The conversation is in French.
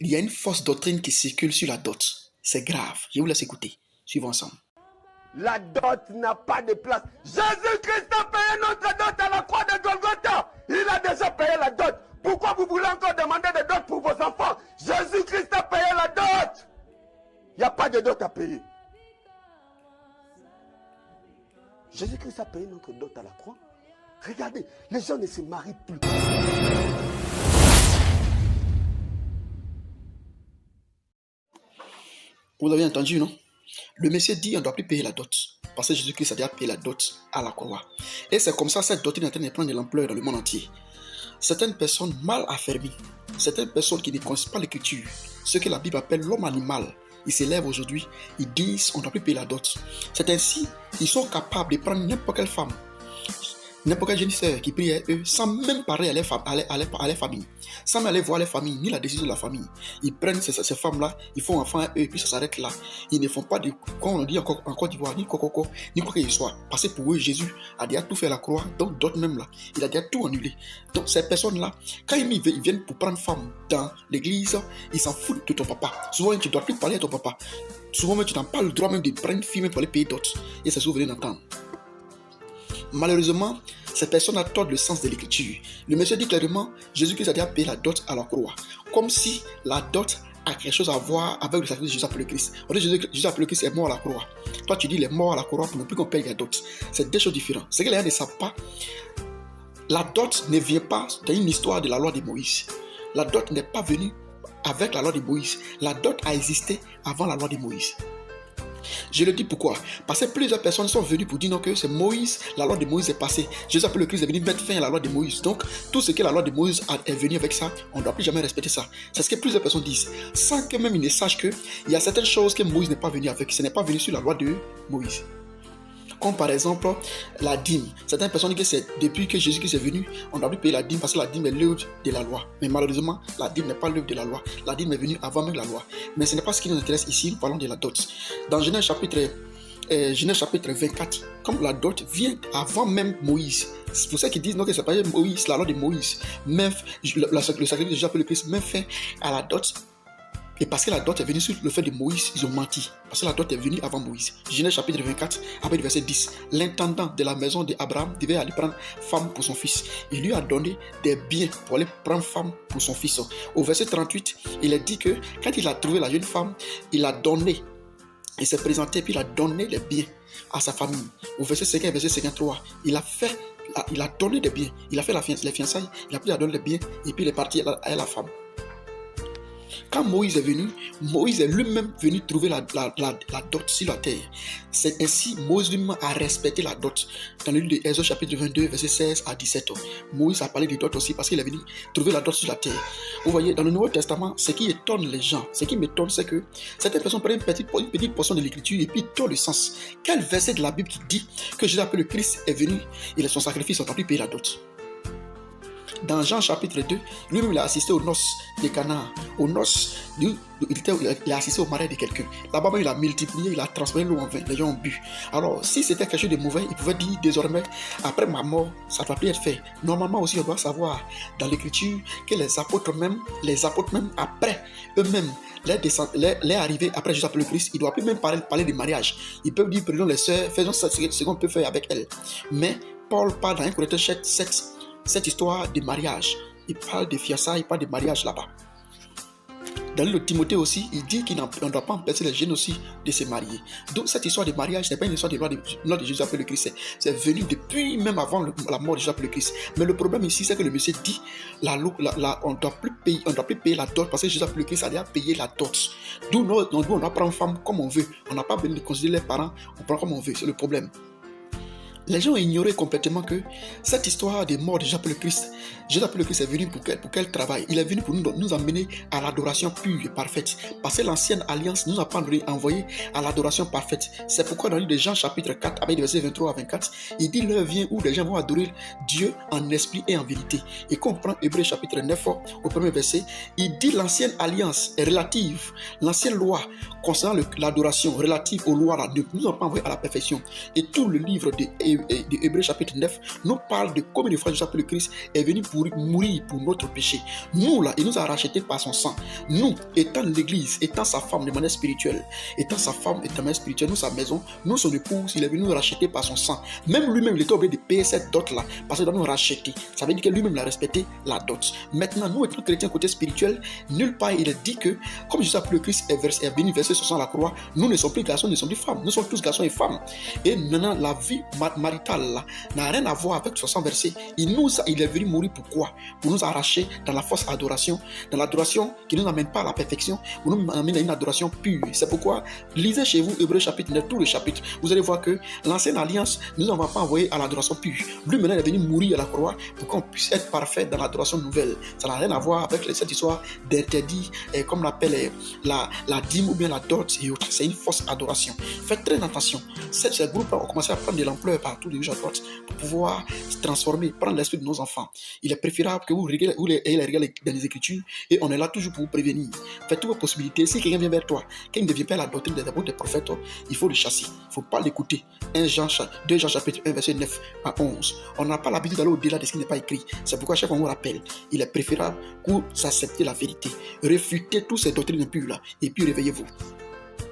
Il y a une fausse doctrine qui circule sur la dot. C'est grave. Je vous laisse écouter. Suivons ensemble. La dot n'a pas de place. Jésus-Christ a payé notre dot à la croix de Golgotha. Il a déjà payé la dot. Pourquoi vous voulez encore demander des dots pour vos enfants? Jésus-Christ a payé la dot. Il n'y a pas de dot à payer. Jésus-Christ a payé notre dot à la croix. Regardez, les gens ne se marient plus. Vous avez entendu, non? Le Messie dit on ne doit plus payer la dot. Parce que Jésus-Christ a déjà payé la dot à la croix. Et c'est comme ça cette doctrine est en train de prendre de l'ampleur dans le monde entier. Certaines personnes mal affermies, certaines personnes qui ne connaissent pas l'écriture, ce que la Bible appelle l'homme animal, ils s'élèvent aujourd'hui, ils disent on ne doit plus payer la dot. C'est ainsi, ils sont capables de prendre n'importe quelle femme, n'importe quel jeune sœur qui prie à eux, sans même parler à leur famille, sans même aller voir leur famille, ni la décision de la famille. Ils prennent ces femmes-là, ils font enfant à eux, et puis ça s'arrête là. Ils ne font pas de, comme on dit en Côte d'Ivoire, ni coco, ni quoi qu'il soit. Parce que pour eux, Jésus a déjà tout fait à la croix, donc d'autres même là, il a déjà tout annulé. Donc ces personnes-là, quand ils viennent pour prendre femme dans l'église, ils s'en foutent de ton papa. Souvent, tu ne dois plus parler à ton papa. Souvent, même, tu n'as pas le droit même de prendre une fille même pour aller payer d'autres. Et c'est ce que vous venez d'entendre. Malheureusement, ces personnes ont tort le sens de l'écriture. Le Messie dit clairement, Jésus-Christ a déjà payé la dot à la croix. Comme si la dot a quelque chose à voir avec le sacrifice de Jésus après le Christ. On dit Jésus après le Christ est mort à la croix. Toi tu dis il est mort à la croix pour ne plus qu'on paye la dot. C'est deux choses différentes. C'est que les gens ne savent pas. La dot ne vient pas dans une histoire de la loi de Moïse. La dot n'est pas venue avec la loi de Moïse. La dot a existé avant la loi de Moïse. Je le dis pourquoi? Parce que plusieurs personnes sont venues pour dire non, que c'est Moïse, la loi de Moïse est passée. Jésus après le Christ est venu mettre fin à la loi de Moïse. Donc, tout ce que la loi de Moïse est venu avec ça, on ne doit plus jamais respecter ça. C'est ce que plusieurs personnes disent. Sans que même ils ne sachent qu'il y a certaines choses que Moïse n'est pas venu avec. Ce n'est pas venu sur la loi de Moïse. Comme par exemple la dîme. Certaines personnes disent que c'est depuis que Jésus-Christ est venu, on doit plus payer la dîme parce que la dîme est l'œuvre de la loi. Mais malheureusement, la dîme n'est pas l'œuvre de la loi. La dîme est venue avant même la loi. Mais ce n'est pas ce qui nous intéresse ici, nous parlons de la dot. Dans Genèse chapitre 24, comme la dot vient avant même Moïse. C'est pour ça qu'ils disent non, que c'est pas Moïse, la loi de Moïse. Mais le sacrifice de Jésus après le Christ, même fait à la dot. Et parce que la dot est venue sur le fait de Moïse, ils ont menti. Parce que la dot est venue avant Moïse. Genèse chapitre 24, après le verset 10. L'intendant de la maison d'Abraham devait aller prendre femme pour son fils. Il lui a donné des biens pour aller prendre femme pour son fils. Au verset 38, il est dit que quand il a trouvé la jeune femme, il a donné. Il s'est présenté et puis il a donné les biens à sa famille. Au verset 50 et verset 53, il a donné des biens. Il a fait les fiançailles, il a pris à donner les biens et puis il est parti à la femme. Quand Moïse est venu, Moïse est lui-même venu trouver la dot sur la terre. C'est ainsi Moïse lui-même a respecté la dot. Dans le livre d'Exode chapitre 22, verset 16 à 17. Moïse a parlé de dot aussi parce qu'il est venu trouver la dot sur la terre. Vous voyez, dans le Nouveau Testament, ce qui étonne les gens, ce qui m'étonne, c'est que certaines personnes prennent une petite portion de l'écriture et puis ils tournent le sens. Quel verset de la Bible qui dit que Jésus après le Christ est venu, il a son sacrifice, on n'a plus payé la dot? Dans Jean chapitre 2, lui-même il a assisté aux noces de Cana. Aux noces, il a assisté au mariage de quelqu'un. Là-bas, il a multiplié, il a transformé l'eau en vin. Les gens ont bu. Alors, si c'était quelque chose de mauvais, il pouvait dire désormais, après ma mort, ça ne doit plus être fait. Normalement aussi, on doit savoir dans l'écriture que les apôtres même après eux-mêmes, les arrivés après Jésus après le Christ, ils ne doivent plus même parler de mariage. Ils peuvent dire, prenons les sœurs, faisons ce qu'on peut faire avec elles. Mais Paul parle dans 1 Corinthiens 7, cette histoire de mariage. Il parle de fiançailles, il parle de mariage là-bas. Dans le Timothée aussi, il dit qu'on ne doit pas empêcher les jeunes aussi de se marier. Donc cette histoire de mariage, ce n'est pas une histoire de loi de Jésus après le Christ. C'est venu depuis même avant la mort de Jésus après le Christ. Mais le problème ici, c'est que le monsieur dit on ne doit plus payer la dot parce que Jésus après le Christ a déjà payé la dot. D'où on doit prendre femme comme on veut. On n'a pas besoin de considérer les parents, on prend comme on veut. C'est le problème. Les gens ont ignoré complètement que cette histoire de mort de Jésus après le Christ, Jésus après le Christ est venu pour quel travail? Il est venu pour nous amener à l'adoration pure et parfaite. Parce que l'ancienne alliance nous a pas envoyé à l'adoration parfaite. C'est pourquoi dans le livre de Jean chapitre 4, avec les versets 23 à 24, il dit l'heure vient où les gens vont adorer Dieu en esprit et en vérité. Et quand on prend Hébreux chapitre 9 au premier verset, il dit l'ancienne alliance est relative, l'ancienne loi concernant l'adoration relative aux lois là, nous a pas envoyé à la perfection. Et tout le livre de de Hébreux chapitre 9 nous parle de combien de fois Jésus appelé le Christ est venu pour mourir pour notre péché. Nous là, il nous a rachetés par son sang. Nous, étant l'Église, étant sa femme de manière spirituelle, étant sa femme de manière spirituelle, nous sa maison, nous son épouse, il est venu nous racheter par son sang. Même lui-même, il était obligé de payer cette dot là parce qu'il doit nous racheter. Ça veut dire que lui-même l'a respecté la dot. Maintenant, nous étant chrétiens côté spirituel, nulle part il est dit que comme Jésus appelé le Christ est venu verser son sang à la croix, nous ne sommes plus garçons, nous ne sommes plus femmes. Nous sommes tous garçons et femmes. Et maintenant, la vie maritale n'a rien à voir avec son sang versé. Il est venu mourir pourquoi? Pour nous arracher dans la fausse adoration, dans l'adoration qui ne nous amène pas à la perfection, pour nous amener à une adoration pure. C'est pourquoi, lisez chez vous Hébreux chapitre 9, tout le chapitre, vous allez voir que l'ancienne alliance ne nous a pas envoyé à l'adoration pure. Lui maintenant il est venu mourir à la croix pour qu'on puisse être parfait dans l'adoration nouvelle. Ça n'a rien à voir avec cette histoire d'interdit, comme on l'appelle la dîme ou bien la dot et autres. C'est une fausse adoration. Faites très attention. Ces groupes-là ont commencé à prendre de l'ampleur partout de gauche à droite pour pouvoir se transformer, prendre l'esprit de nos enfants. Il est préférable que vous ayez les règles dans les Écritures et on est là toujours pour vous prévenir. Faites toutes vos possibilités. Si quelqu'un vient vers toi, qu'il ne devient pas la doctrine des apôtres des prophètes, il faut le chasser. Il ne faut pas l'écouter. 2 Jean chapitre 1 verset 9 à 11. On n'a pas l'habitude d'aller au-delà de ce qui n'est pas écrit. C'est pourquoi chaque fois on vous rappelle, il est préférable que vous acceptez la vérité. Réfutez toutes ces doctrines impures là et puis réveillez-vous.